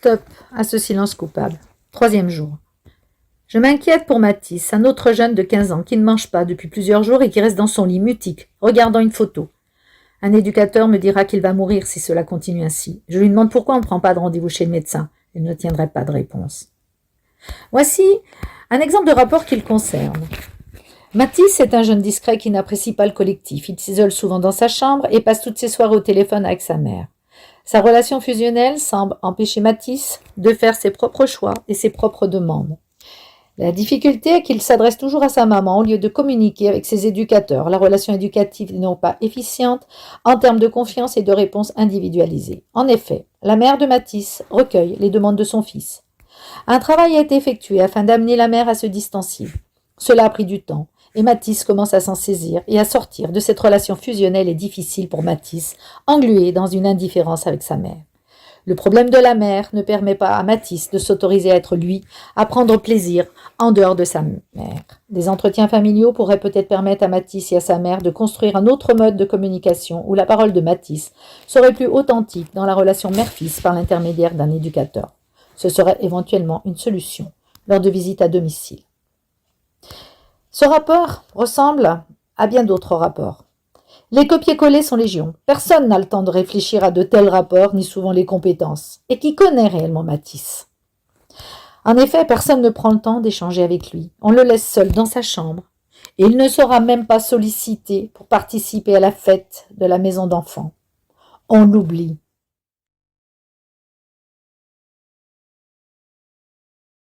Stop à ce silence coupable. 3e jour. Je m'inquiète pour Mathis, un autre jeune de 15 ans qui ne mange pas depuis plusieurs jours et qui reste dans son lit mutique, regardant une photo. Un éducateur me dira qu'il va mourir si cela continue ainsi. Je lui demande pourquoi on ne prend pas de rendez-vous chez le médecin. Il ne tiendrait pas de réponse. Voici un exemple de rapport qui le concerne. Mathis est un jeune discret qui n'apprécie pas le collectif. Il s'isole souvent dans sa chambre et passe toutes ses soirées au téléphone avec sa mère. Sa relation fusionnelle semble empêcher Mathis de faire ses propres choix et ses propres demandes. La difficulté est qu'il s'adresse toujours à sa maman au lieu de communiquer avec ses éducateurs. La relation éducative n'est pas efficiente en termes de confiance et de réponses individualisées. En effet, la mère de Mathis recueille les demandes de son fils. Un travail a été effectué afin d'amener la mère à se distancier. Cela a pris du temps et Mathis commence à s'en saisir et à sortir de cette relation fusionnelle et difficile pour Mathis, englué dans une indifférence avec sa mère. Le problème de la mère ne permet pas à Mathis de s'autoriser à être lui, à prendre plaisir en dehors de sa mère. Des entretiens familiaux pourraient peut-être permettre à Mathis et à sa mère de construire un autre mode de communication où la parole de Mathis serait plus authentique dans la relation mère-fils par l'intermédiaire d'un éducateur. Ce serait éventuellement une solution lors de visites à domicile. Ce rapport ressemble à bien d'autres rapports. Les copier-coller sont légion. Personne n'a le temps de réfléchir à de tels rapports, ni souvent les compétences. Et qui connaît réellement Mathis? En effet, personne ne prend le temps d'échanger avec lui. On le laisse seul dans sa chambre. Et il ne sera même pas sollicité pour participer à la fête de la maison d'enfants. On l'oublie.